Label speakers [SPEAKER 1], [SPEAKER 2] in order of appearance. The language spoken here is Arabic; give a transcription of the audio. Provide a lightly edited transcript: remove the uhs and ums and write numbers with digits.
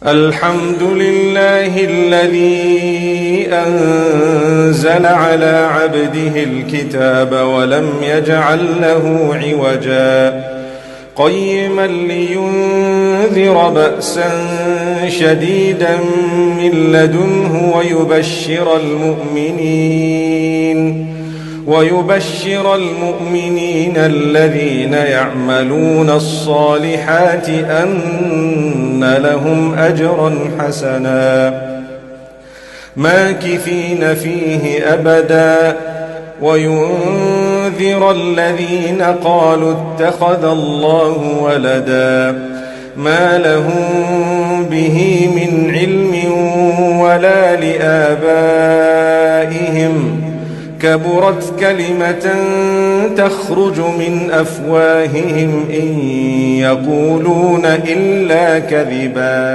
[SPEAKER 1] الحمد لله الذي أنزل على عبده الكتاب ولم يجعل له عوجا قيما لينذر بأسا شديدا من لدنه ويبشر المؤمنين الذين يعملون الصالحات أن لهم أجرا حسنا ماكثين فيه أبدا وينذر الذين قالوا اتخذ الله ولدا ما لهم به من علم ولا لآبائهم كبرت كلمة تخرج من أفواههم إن يقولون إلا كذبا.